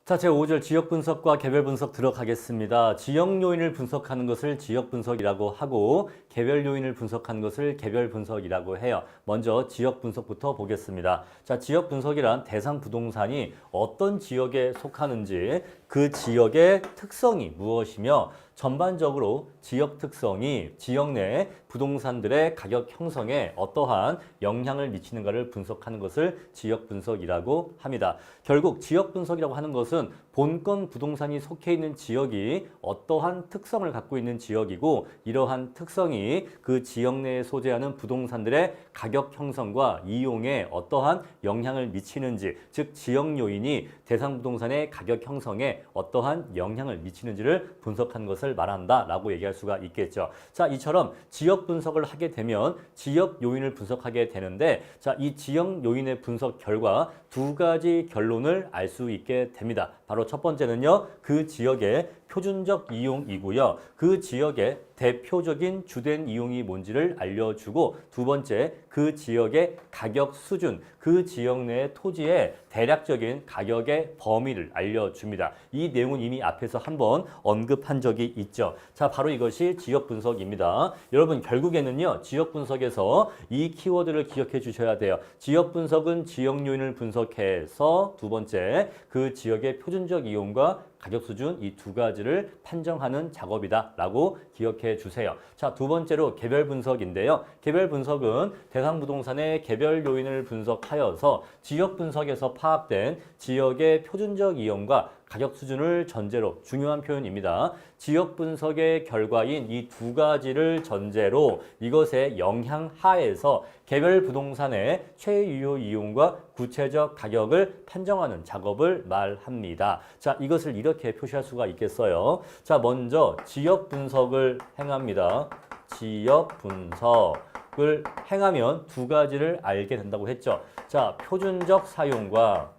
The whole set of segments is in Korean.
자, 제5절 지역 분석과 개별 분석 들어가겠습니다. 지역 요인을 분석하는 것을 지역 분석이라고 하고 개별 요인을 분석하는 것을 개별 분석이라고 해요. 먼저 지역 분석부터 보겠습니다. 자, 지역 분석이란 대상 부동산이 어떤 지역에 속하는지 그 지역의 특성이 무엇이며 전반적으로 지역 특성이 지역 내 부동산들의 가격 형성에 어떠한 영향을 미치는가를 분석하는 것을 지역 분석이라고 합니다. 결국 지역 분석이라고 하는 것은 본건 부동산이 속해 있는 지역이 어떠한 특성을 갖고 있는 지역이고 이러한 특성이 그 지역 내에 소재하는 부동산들의 가격 형성과 이용에 어떠한 영향을 미치는지, 즉 지역 요인이 대상 부동산의 가격 형성에 어떠한 영향을 미치는지를 분석하는 것을 말한다라고 얘기할 수가 있겠죠. 자, 이처럼 지역 분석을 하게 되면 지역 요인을 분석하게 되는데, 자, 이 지역 요인의 분석 결과 두 가지 결론을 알 수 있게 됩니다. 바로 첫 번째는요, 그 지역의 표준적 이용이고요. 그 지역의 대표적인 주된 이용이 뭔지를 알려주고, 두 번째, 그 지역의 가격 수준, 그 지역 내 토지의 대략적인 가격의 범위를 알려줍니다. 이 내용은 이미 앞에서 한번 언급한 적이 있죠. 자, 바로 이것이 지역 분석입니다. 여러분, 결국에는요, 지역 분석에서 이 키워드를 기억해 주셔야 돼요. 지역 분석은 지역 요인을 분석해서 두 번째, 그 지역의 표준적 이용과 가격 수준 이 두 가지를 판정하는 작업이다 라고 기억해 주세요. 자, 두 번째로 개별 분석인데요. 개별 분석은 대상 부동산의 개별 요인을 분석하여서 지역 분석에서 파악된 지역의 표준적 이용과 가격 수준을 전제로, 중요한 표현입니다. 지역 분석의 결과인 이 두 가지를 전제로 이것의 영향 하에서 개별 부동산의 최유효 이용과 구체적 가격을 판정하는 작업을 말합니다. 자, 이것을 이렇게 표시할 수가 있겠어요. 자, 먼저 지역 분석을 행합니다. 지역 분석을 행하면 두 가지를 알게 된다고 했죠. 자, 표준적 사용과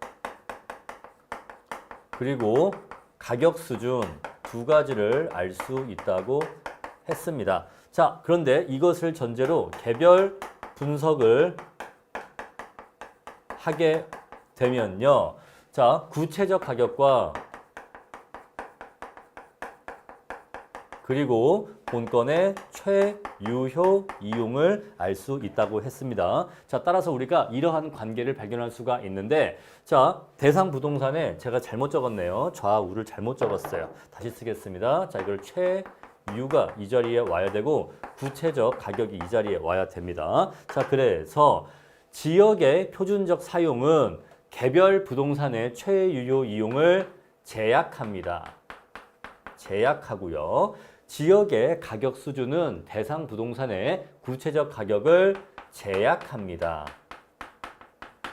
그리고 가격 수준 두 가지를 알 수 있다고 했습니다. 자, 그런데 이것을 전제로 개별 분석을 하게 되면요. 자, 구체적 가격과 그리고 본건의 최유효 이용을 알 수 있다고 했습니다. 자, 따라서 우리가 이러한 관계를 발견할 수가 있는데, 자, 대상 부동산에 제가 잘못 적었네요. 좌우를 잘못 적었어요. 다시 쓰겠습니다. 자, 이걸 최유가 이 자리에 와야 되고 구체적 가격이 이 자리에 와야 됩니다. 자, 그래서 지역의 표준적 사용은 개별 부동산의 최유효 이용을 제약합니다. 제약하고요. 지역의 가격 수준은 대상 부동산의 구체적 가격을 제약합니다.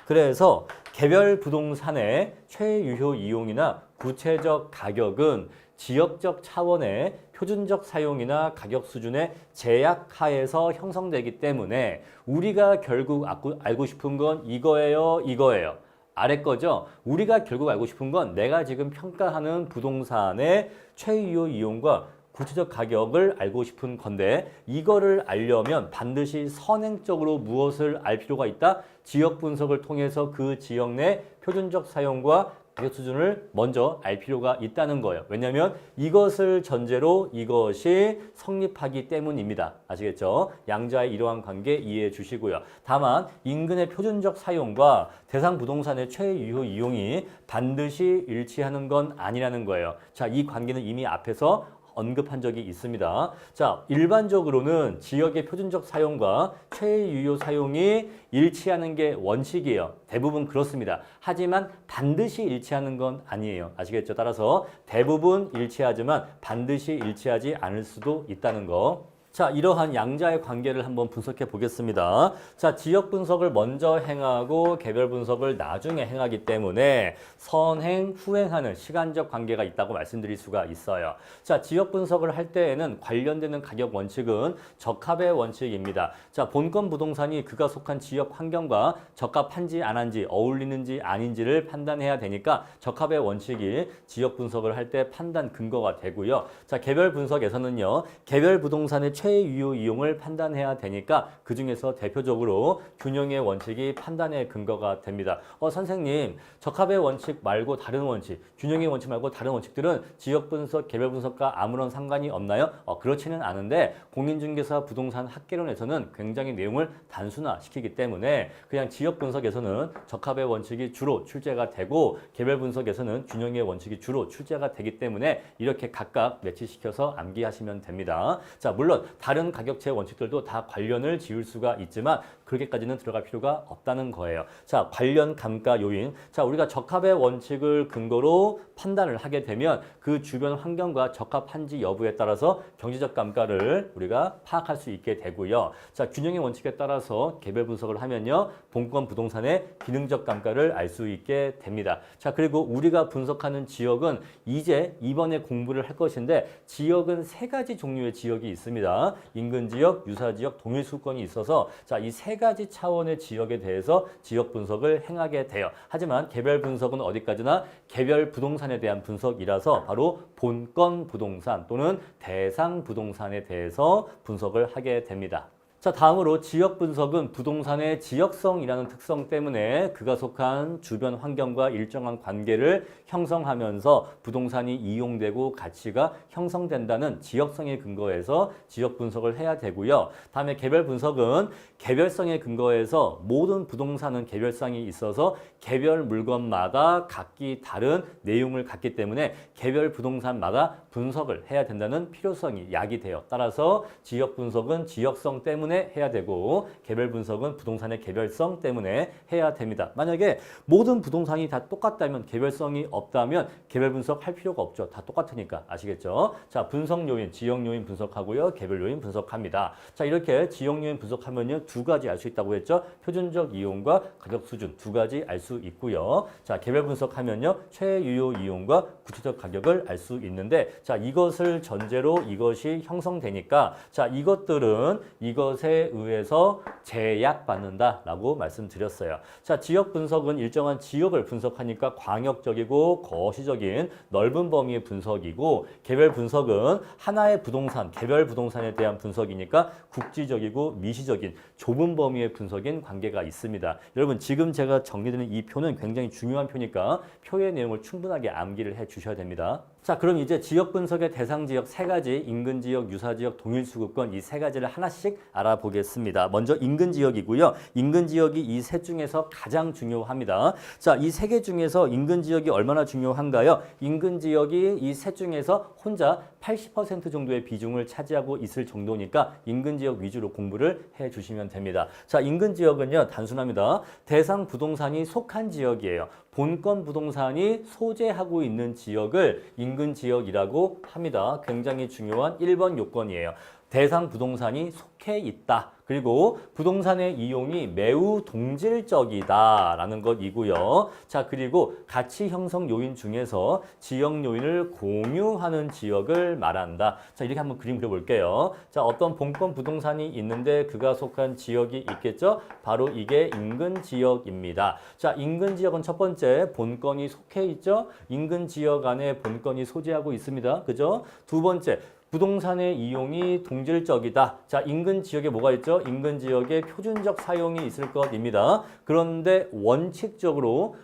그래서 개별 부동산의 최유효 이용이나 구체적 가격은 지역적 차원의 표준적 사용이나 가격 수준의 제약하에서 형성되기 때문에 우리가 결국 알고 싶은 건 이거예요, 이거예요. 아래 거죠? 우리가 결국 알고 싶은 건 내가 지금 평가하는 부동산의 최유효 이용과 구체적 가격을 알고 싶은 건데, 이거를 알려면 반드시 선행적으로 무엇을 알 필요가 있다? 지역 분석을 통해서 그 지역 내 표준적 사용과 가격 수준을 먼저 알 필요가 있다는 거예요. 왜냐하면 이것을 전제로 이것이 성립하기 때문입니다. 아시겠죠? 양자의 이러한 관계 이해해 주시고요. 다만 인근의 표준적 사용과 대상 부동산의 최유효 이용이 반드시 일치하는 건 아니라는 거예요. 자, 이 관계는 이미 앞에서 언급한 적이 있습니다. 자, 일반적으로는 지역의 표준적 사용과 최유효 사용이 일치하는 게 원칙이에요. 대부분 그렇습니다. 하지만 반드시 일치하는 건 아니에요. 아시겠죠? 따라서 대부분 일치하지만 반드시 일치하지 않을 수도 있다는 거. 자, 이러한 양자의 관계를 한번 분석해 보겠습니다. 자, 지역 분석을 먼저 행하고 개별 분석을 나중에 행하기 때문에 선행, 후행하는 시간적 관계가 있다고 말씀드릴 수가 있어요. 자, 지역 분석을 할 때에는 관련되는 가격 원칙은 적합의 원칙입니다. 자, 본건 부동산이 그가 속한 지역 환경과 적합한지 안 한지, 어울리는지 아닌지를 판단해야 되니까 적합의 원칙이 지역 분석을 할 때 판단 근거가 되고요. 자, 개별 분석에서는요, 개별 부동산의 최유효 이용을 판단해야 되니까 그중에서 대표적으로 균형의 원칙이 판단의 근거가 됩니다. 선생님, 적합의 원칙 말고 다른 원칙, 균형의 원칙 말고 다른 원칙들은 지역 분석, 개별 분석과 아무런 상관이 없나요? 그렇지는 않은데 공인중개사 부동산 학개론에서는 굉장히 내용을 단순화시키기 때문에 그냥 지역 분석에서는 적합의 원칙이 주로 출제가 되고 개별 분석에서는 균형의 원칙이 주로 출제가 되기 때문에 이렇게 각각 매치시켜서 암기하시면 됩니다. 자, 물론 다른 가격체 원칙들도 다 관련을 지을 수가 있지만 그렇게까지는 들어갈 필요가 없다는 거예요. 자, 관련 감가 요인. 자, 우리가 적합의 원칙을 근거로 판단을 하게 되면 그 주변 환경과 적합한지 여부에 따라서 경제적 감가를 우리가 파악할 수 있게 되고요. 자, 균형의 원칙에 따라서 개별 분석을 하면요. 본권 부동산의 기능적 감가를 알 수 있게 됩니다. 자, 그리고 우리가 분석하는 지역은 이제 이번에 공부를 할 것인데 지역은 세 가지 종류의 지역이 있습니다. 인근 지역, 유사 지역, 동일 수권이 있어서 자, 이 세 가지 차원의 지역에 대해서 지역 분석을 행하게 돼요. 하지만 개별 분석은 어디까지나 개별 부동산에 대한 분석이라서 바로 본권 부동산 또는 대상 부동산에 대해서 분석을 하게 됩니다. 자, 다음으로 지역 분석은 부동산의 지역성이라는 특성 때문에 그가 속한 주변 환경과 일정한 관계를 형성하면서 부동산이 이용되고 가치가 형성된다는 지역성에 근거해서 지역 분석을 해야 되고요. 다음에 개별 분석은 개별성에 근거해서 모든 부동산은 개별성이 있어서 개별 물건마다 각기 다른 내용을 갖기 때문에 개별 부동산마다 분석을 해야 된다는 필요성이 야기돼요. 따라서 지역 분석은 지역성 때문에 해야 되고 개별 분석은 부동산의 개별성 때문에 해야 됩니다. 만약에 모든 부동산이 다 똑같다면 개별성이 없다면 개별 분석할 필요가 없죠. 다 똑같으니까 아시겠죠? 자, 분석 요인, 지역 요인 분석하고요. 개별 요인 분석합니다. 자, 이렇게 지역 요인 분석하면요. 두 가지 알 수 있다고 했죠. 표준적 이용과 가격 수준 두 가지 알 수 있고요. 자, 개별 분석하면요. 최유효 이용과 구체적 가격을 알 수 있는데 자, 이것을 전제로 이것이 형성되니까 자, 이것들은 이것에 의해서 제약받는다라고 말씀드렸어요. 자, 지역 분석은 일정한 지역을 분석하니까 광역적이고 거시적인 넓은 범위의 분석이고 개별 분석은 하나의 부동산, 개별 부동산에 대한 분석이니까 국지적이고 미시적인 좁은 범위의 분석인 관계가 있습니다. 여러분 지금 제가 정리드린 이 표는 굉장히 중요한 표니까 표의 내용을 충분하게 암기를 해 주셔야 됩니다. 자, 그럼 이제 지역 분석의 대상 지역 세 가지, 인근 지역, 유사 지역, 동일 수급권 이 세 가지를 하나씩 알아보겠습니다. 먼저 인근 지역이고요. 인근 지역이 이 셋 중에서 가장 중요합니다. 자, 이 세 개 중에서 인근 지역이 얼마나 중요한가요? 인근 지역이 이 셋 중에서 혼자 80% 정도의 비중을 차지하고 있을 정도니까 인근 지역 위주로 공부를 해 주시면 됩니다. 자, 인근 지역은요, 단순합니다. 대상 부동산이 속한 지역이에요. 본권 부동산이 소재하고 있는 지역을 인근 지역이라고 합니다. 굉장히 중요한 1번 요건이에요. 대상 부동산이 속해 있다. 그리고 부동산의 이용이 매우 동질적이다라는 것이고요. 자, 그리고 가치 형성 요인 중에서 지역 요인을 공유하는 지역을 말한다. 자, 이렇게 한번 그림 그려볼게요. 자, 어떤 본권 부동산이 있는데 그가 속한 지역이 있겠죠? 바로 이게 인근 지역입니다. 자, 인근 지역은 첫 번째 본권이 속해 있죠? 인근 지역 안에 본권이 소재하고 있습니다. 그죠? 두 번째, 부동산의 이용이 동질적이다. 자, 인근 지역에 뭐가 있죠? 인근 지역에 표준적 사용이 있을 것입니다. 그런데 원칙적으로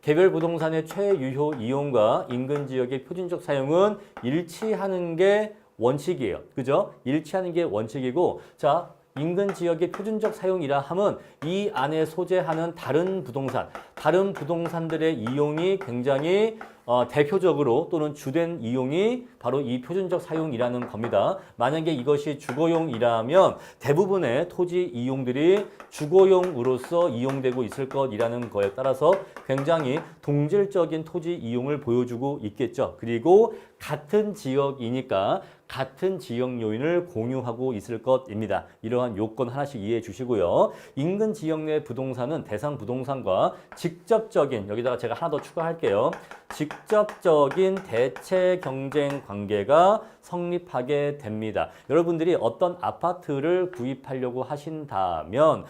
개별 부동산의 최유효 이용과 인근 지역의 표준적 사용은 일치하는 게 원칙이에요. 그죠? 일치하는 게 원칙이고, 자, 인근 지역의 표준적 사용이라 함은 이 안에 소재하는 다른 부동산들의 이용이 굉장히 대표적으로 또는 주된 이용이 바로 이 표준적 사용이라는 겁니다. 만약에 이것이 주거용이라면 대부분의 토지 이용들이 주거용으로서 이용되고 있을 것이라는 거에 따라서 굉장히 동질적인 토지 이용을 보여주고 있겠죠. 그리고 같은 지역이니까 같은 지역 요인을 공유하고 있을 것입니다. 이러한 요건 하나씩 이해해 주시고요. 인근 지역 내 부동산은 대상 부동산과 직접적인, 여기다가 제가 하나 더 추가할게요. 직접적인 대체 경쟁 관계가 성립하게 됩니다. 여러분들이 어떤 아파트를 구입하려고 하신다면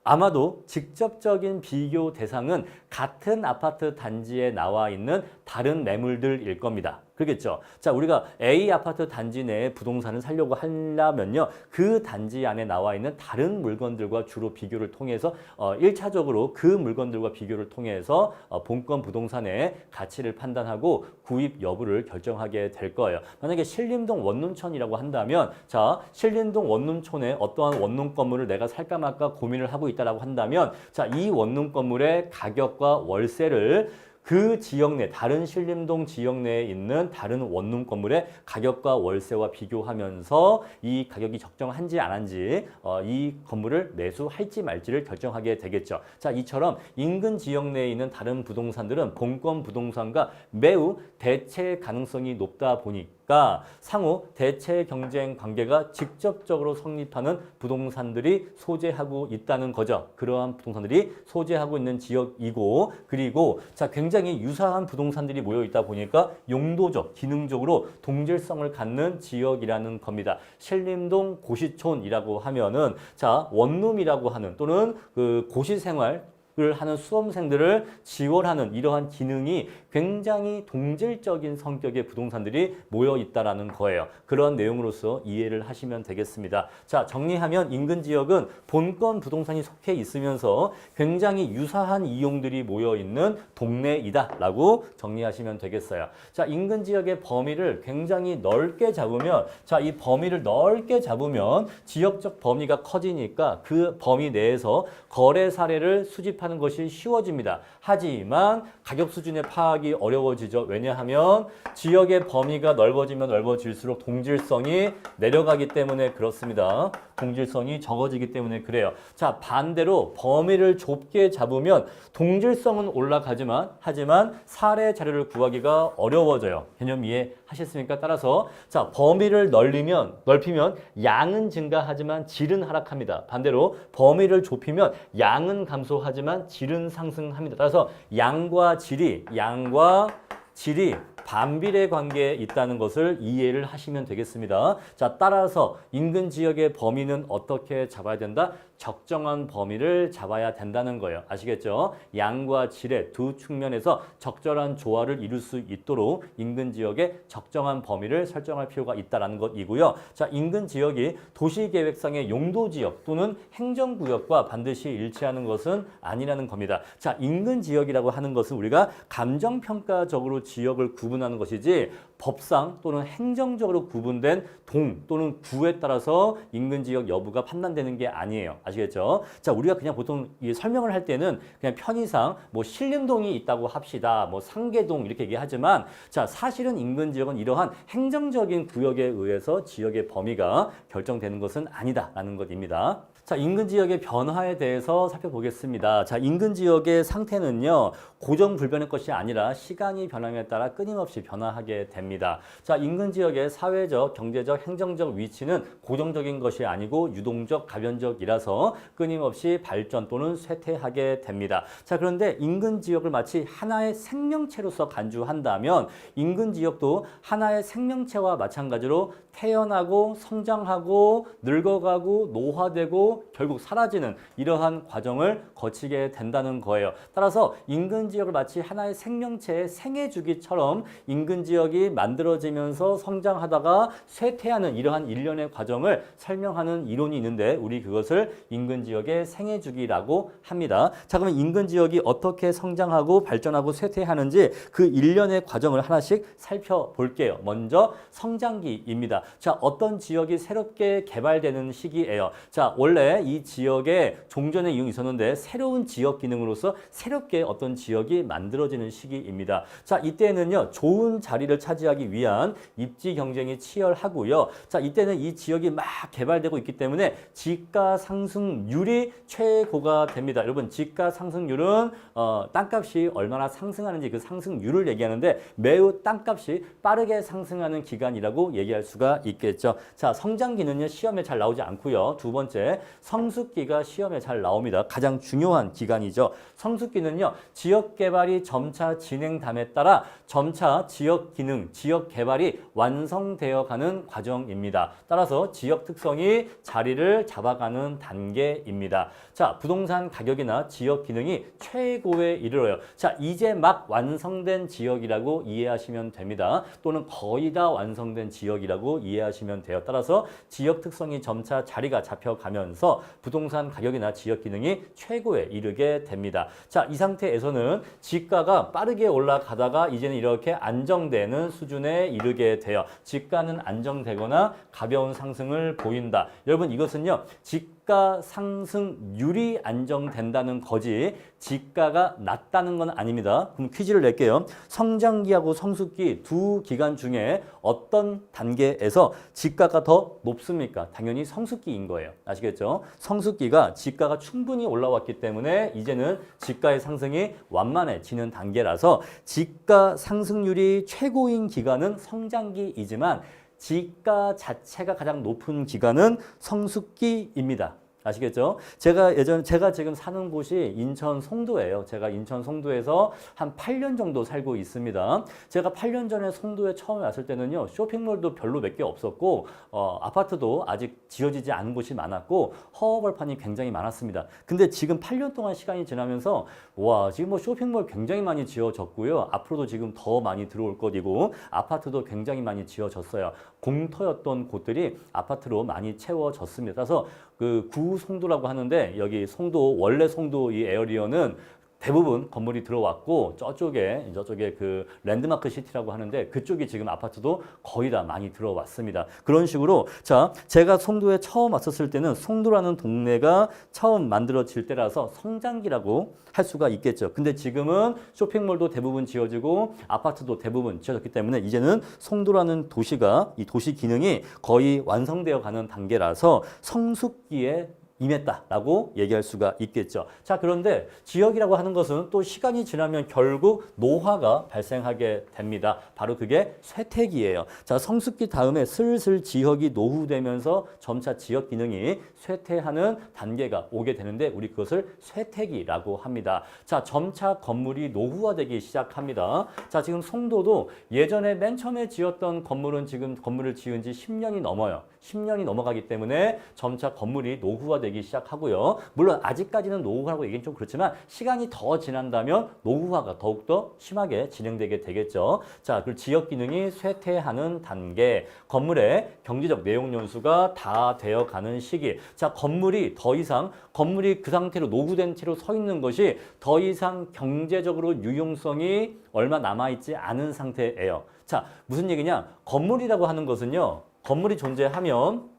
아마도 직접적인 비교 대상은 같은 아파트 단지에 나와 있는 다른 매물들일 겁니다. 그러겠죠. 자, 우리가 A 아파트 단지 내에 부동산을 사려고 하려면요. 그 단지 안에 나와 있는 다른 물건들과 주로 비교를 통해서 1차적으로 그 물건들과 비교를 통해서 본건 부동산의 가치를 판단하고 구입 여부를 결정하게 될 거예요. 만약에 신림동 원룸촌이라고 한다면 자, 신림동 원룸촌에 어떠한 원룸 건물을 내가 살까 말까 고민을 하고 있다라고 한다면 자, 이 원룸 건물의 가격과 월세를 그 지역 내, 다른 신림동 지역 내에 있는 다른 원룸 건물의 가격과 월세와 비교하면서 이 가격이 적정한지 안 한지 이 건물을 매수할지 말지를 결정하게 되겠죠. 자, 이처럼 인근 지역 내에 있는 다른 부동산들은 본건 부동산과 매우 대체 가능성이 높다 보니까 상호 대체 경쟁 관계가 직접적으로 성립하는 부동산들이 소재하고 있다는 거죠. 그러한 부동산들이 소재하고 있는 지역이고 그리고 자, 굉장히 유사한 부동산들이 모여 있다 보니까 용도적, 기능적으로 동질성을 갖는 지역이라는 겁니다. 신림동 고시촌이라고 하면은 자, 원룸이라고 하는 또는 그 고시생활 을 하는 수험생들을 지원하는 이러한 기능이 굉장히 동질적인 성격의 부동산들이 모여 있다라는 거예요. 그런 내용으로서 이해를 하시면 되겠습니다. 자, 정리하면 인근 지역은 본건 부동산이 속해 있으면서 굉장히 유사한 이용들이 모여 있는 동네이다라고 정리하시면 되겠어요. 자, 인근 지역의 범위를 굉장히 넓게 잡으면 자, 이 범위를 넓게 잡으면 지역적 범위가 커지니까 그 범위 내에서 거래 사례를 수집하는 것이 쉬워집니다. 하지만 가격 수준의 파악이 어려워지죠. 왜냐하면 지역의 범위가 넓어지면 넓어질수록 동질성이 내려가기 때문에 그렇습니다. 동질성이 적어지기 때문에 그래요. 자, 반대로 범위를 좁게 잡으면 동질성은 올라가지만 하지만 사례 자료를 구하기가 어려워져요. 개념 이해하셨습니까? 따라서 자, 범위를 넓히면 양은 증가하지만 질은 하락합니다. 반대로 범위를 좁히면 양은 감소하지만 질은 상승합니다. 따라서 양과 질이 반비례 관계에 있다는 것을 이해를 하시면 되겠습니다. 자, 따라서 인근 지역의 범위는 어떻게 잡아야 된다? 적정한 범위를 잡아야 된다는 거예요. 아시겠죠? 양과 질의 두 측면에서 적절한 조화를 이룰 수 있도록 인근 지역의 적정한 범위를 설정할 필요가 있다는 것이고요. 자, 인근 지역이 도시계획상의 용도지역 또는 행정구역과 반드시 일치하는 것은 아니라는 겁니다. 자, 인근 지역이라고 하는 것은 우리가 감정평가적으로 지역을 구분하는 것이지 법상 또는 행정적으로 구분된 동 또는 구에 따라서 인근 지역 여부가 판단되는 게 아니에요. 아시겠죠? 자, 우리가 그냥 보통 설명을 할 때는 그냥 편의상 뭐 신림동이 있다고 합시다. 뭐 상계동 이렇게 얘기하지만 자, 사실은 인근 지역은 이러한 행정적인 구역에 의해서 지역의 범위가 결정되는 것은 아니다라는 것입니다. 자, 인근 지역의 변화에 대해서 살펴보겠습니다. 자, 인근 지역의 상태는요, 고정불변의 것이 아니라 시간이 변함에 따라 끊임없이 변화하게 됩니다. 자, 인근 지역의 사회적, 경제적, 행정적 위치는 고정적인 것이 아니고 유동적, 가변적이라서 끊임없이 발전 또는 쇠퇴하게 됩니다. 자, 그런데 인근 지역을 마치 하나의 생명체로서 간주한다면 인근 지역도 하나의 생명체와 마찬가지로 태어나고 성장하고 늙어가고 노화되고 결국 사라지는 이러한 과정을 거치게 된다는 거예요. 따라서 인근 지역을 마치 하나의 생명체의 생애 주기처럼 인근 지역이 만들어지면서 성장하다가 쇠퇴하는 이러한 일련의 과정을 설명하는 이론이 있는데 우리 그것을 인근 지역의 생애 주기라고 합니다. 자, 그러면 인근 지역이 어떻게 성장하고 발전하고 쇠퇴하는지 그 일련의 과정을 하나씩 살펴볼게요. 먼저 성장기입니다. 자, 어떤 지역이 새롭게 개발되는 시기예요. 자, 원래 이 지역에 종전의 이용이 있었는데 새로운 지역 기능으로서 새롭게 어떤 지역이 만들어지는 시기입니다. 자, 이때는요, 좋은 자리를 차지하기 위한 입지 경쟁이 치열하고요. 자, 이때는 이 지역이 막 개발되고 있기 때문에 지가 상승률이 최고가 됩니다. 여러분, 지가 상승률은 땅값이 얼마나 상승하는지 그 상승률을 얘기하는데 매우 땅값이 빠르게 상승하는 기간이라고 얘기할 수가 수가 있겠죠. 자, 성장기는요, 시험에 잘 나오지 않고요. 두 번째, 성숙기가 시험에 잘 나옵니다. 가장 중요한 기간이죠. 성숙기는요, 지역 개발이 점차 진행됨에 따라 점차 지역 기능, 지역 개발이 완성되어 가는 과정입니다. 따라서 지역 특성이 자리를 잡아가는 단계입니다. 자, 부동산 가격이나 지역 기능이 최고에 이르러요. 자, 이제 막 완성된 지역이라고 이해하시면 됩니다. 또는 거의 다 완성된 지역이라고 이해하시면 돼요. 따라서 지역 특성이 점차 자리가 잡혀가면서 부동산 가격이나 지역 기능이 최고에 이르게 됩니다. 자, 이 상태에서는 지가가 빠르게 올라가다가 이제는 이렇게 안정되는 수준에 이르게 돼요. 지가는 안정되거나 가벼운 상승을 보인다. 여러분, 이것은요, 지가 상승률이 안정된다는 거지 지가가 낮다는 건 아닙니다. 그럼 퀴즈를 낼게요. 성장기하고 성숙기 두 기간 중에 어떤 단계에서 지가가 더 높습니까? 당연히 성숙기인 거예요. 아시겠죠? 성숙기가 지가가 충분히 올라왔기 때문에 이제는 지가의 상승이 완만해지는 단계라서 지가 상승률이 최고인 기간은 성장기이지만 지가 자체가 가장 높은 기간은 성숙기입니다. 아시겠죠? 제가 지금 사는 곳이 인천 송도예요. 제가 인천 송도에서 한 8년 정도 살고 있습니다. 제가 8년 전에 송도에 처음 왔을 때는요, 쇼핑몰도 별로 몇 개 없었고, 아파트도 아직 지어지지 않은 곳이 많았고, 허허벌판이 굉장히 많았습니다. 근데 지금 8년 동안 시간이 지나면서, 와, 지금 뭐 쇼핑몰 굉장히 많이 지어졌고요. 앞으로도 지금 더 많이 들어올 것이고, 아파트도 굉장히 많이 지어졌어요. 공터였던 곳들이 아파트로 많이 채워졌습니다. 그래서 그 구송도라고 하는데 여기 송도 원래 송도 이 에어리어는 대부분 건물이 들어왔고 저쪽에 그 랜드마크 시티라고 하는데 그쪽이 지금 아파트도 거의 다 많이 들어왔습니다. 그런 식으로 자, 제가 송도에 처음 왔었을 때는 송도라는 동네가 처음 만들어질 때라서 성장기라고 할 수가 있겠죠. 근데 지금은 쇼핑몰도 대부분 지어지고 아파트도 대부분 지어졌기 때문에 이제는 송도라는 도시가 이 도시 기능이 거의 완성되어 가는 단계라서 성숙기에 임했다라고 얘기할 수가 있겠죠. 자, 그런데 지역이라고 하는 것은 또 시간이 지나면 결국 노화가 발생하게 됩니다. 바로 그게 쇠퇴기예요. 자, 성숙기 다음에 슬슬 지역이 노후되면서 점차 지역 기능이 쇠퇴하는 단계가 오게 되는데 우리 그것을 쇠퇴기라고 합니다. 자, 점차 건물이 노후화되기 시작합니다. 자, 지금 송도도 예전에 맨 처음에 지었던 건물은 지금 건물을 지은 지 10년이 넘어요. 10년이 넘어가기 때문에 점차 건물이 노후화되기 시작하고요. 물론 아직까지는 노후화라고 얘기는 좀 그렇지만 시간이 더 지난다면 노후화가 더욱더 심하게 진행되게 되겠죠. 자, 그리고 지역 기능이 쇠퇴하는 단계, 건물의 경제적 내용 연수가 다 되어가는 시기. 자, 건물이 그 상태로 노후된 채로 서 있는 것이 더 이상 경제적으로 유용성이 얼마 남아있지 않은 상태예요. 자, 무슨 얘기냐? 건물이라고 하는 것은요, 건물이 존재하면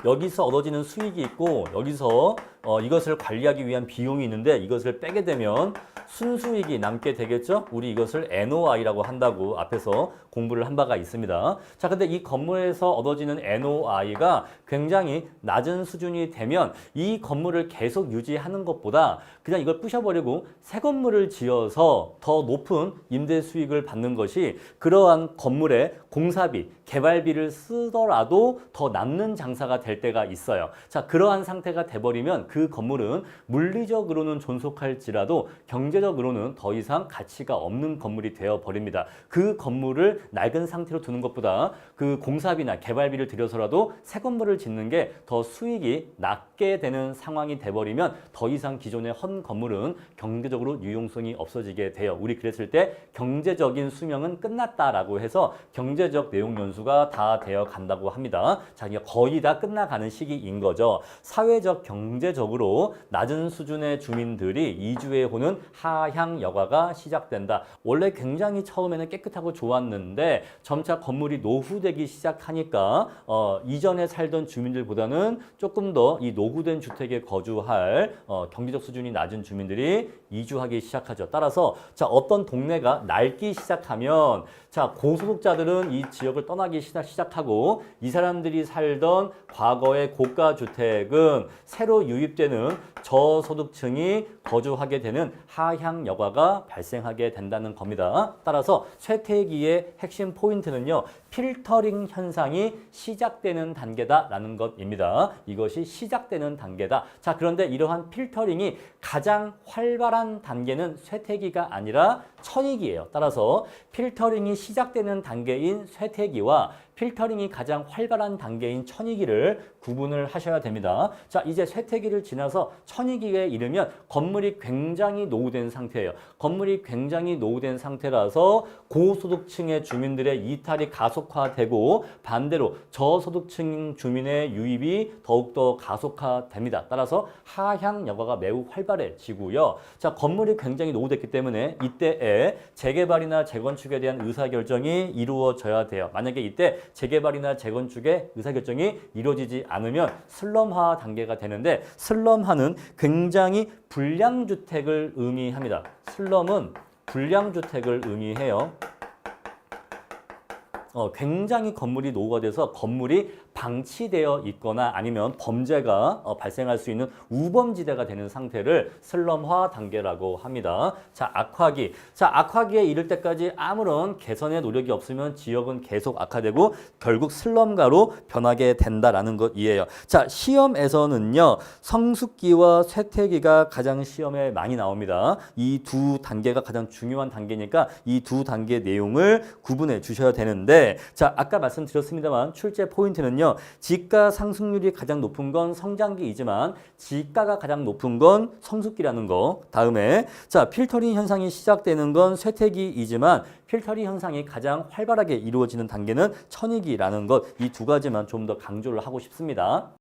여기서 얻어지는 수익이 있고 여기서 이것을 관리하기 위한 비용이 있는데 이것을 빼게 되면 순수익이 남게 되겠죠? 우리 이것을 NOI라고 한다고 앞에서 공부를 한 바가 있습니다. 자, 근데 이 건물에서 얻어지는 NOI가 굉장히 낮은 수준이 되면 이 건물을 계속 유지하는 것보다 그냥 이걸 부셔버리고 새 건물을 지어서 더 높은 임대 수익을 받는 것이 그러한 건물의 공사비, 개발비를 쓰더라도 더 남는 장사가 될 때가 있어요. 자, 그러한 상태가 돼버리면 그 건물은 물리적으로는 존속할지라도 경제적으로는 더 이상 가치가 없는 건물이 되어버립니다. 그 건물을 낡은 상태로 두는 것보다 그 공사비나 개발비를 들여서라도 새 건물을 짓는 게 더 수익이 낮게 되는 상황이 돼버리면 더 이상 기존의 헌 건물은 경제적으로 유용성이 없어지게 돼요. 우리 그랬을 때 경제적인 수명은 끝났다라고 해서 경제적 내용 연수가 다 되어 간다고 합니다. 자, 거의 다 끝나가는 시기인 거죠. 사회적, 경제적으로 낮은 수준의 주민들이 이주해 오는 하향 여과가 시작된다. 원래 굉장히 처음에는 깨끗하고 좋았는데 점차 건물이 노후되기 시작하니까 이전에 살던 주민들보다는 조금 더 이 노후된 주택에 거주할 경제적 수준이 낮은 주민들이 이주하기 시작하죠. 따라서 자, 어떤 동네가 낡기 시작하면 자, 고소득자들은 이 지역을 떠나기 시작하고 이 사람들이 살던 과거의 고가 주택은 새로 유입 유입되는 저소득층이 거주하게 되는 하향 여과가 발생하게 된다는 겁니다. 따라서 쇠퇴기의 핵심 포인트는요. 필터링 현상이 시작되는 단계다라는 것입니다. 이것이 시작되는 단계다. 자, 그런데 이러한 필터링이 가장 활발한 단계는 쇠퇴기가 아니라 천이기예요. 따라서 필터링이 시작되는 단계인 쇠퇴기와 필터링이 가장 활발한 단계인 천이기를 구분을 하셔야 됩니다. 자, 이제 쇠퇴기를 지나서 천이기에 이르면 건물이 굉장히 노후된 상태예요. 건물이 굉장히 노후된 상태라서 고소득층의 주민들의 이탈이 가속화되고 반대로 저소득층 주민의 유입이 더욱더 가속화됩니다. 따라서 하향 여과가 매우 활발해지고요. 자, 건물이 굉장히 노후됐기 때문에 이때에 재개발이나 재건축에 대한 의사결정이 이루어져야 돼요. 만약에 이때 재개발이나 재건축의 의사결정이 이루어지지 않으면 슬럼화 단계가 되는데 슬럼화는 굉장히 불량주택을 의미합니다. 슬럼은 불량주택을 의미해요. 굉장히 건물이 노후가 돼서 건물이 방치되어 있거나 아니면 범죄가 발생할 수 있는 우범지대가 되는 상태를 슬럼화 단계라고 합니다. 자, 악화기. 자, 악화기에 이를 때까지 아무런 개선의 노력이 없으면 지역은 계속 악화되고 결국 슬럼가로 변하게 된다라는 것이에요. 자, 시험에서는요. 성숙기와 쇠퇴기가 가장 시험에 많이 나옵니다. 이 두 단계가 가장 중요한 단계니까 이 두 단계 내용을 구분해 주셔야 되는데 자, 아까 말씀드렸습니다만 출제 포인트는요. 지가 상승률이 가장 높은 건 성장기이지만 지가가 가장 높은 건 성숙기라는 거. 다음에 자, 필터링 현상이 시작되는 건 쇠퇴기이지만 필터링 현상이 가장 활발하게 이루어지는 단계는 천이기라는 것. 이 두 가지만 좀 더 강조를 하고 싶습니다.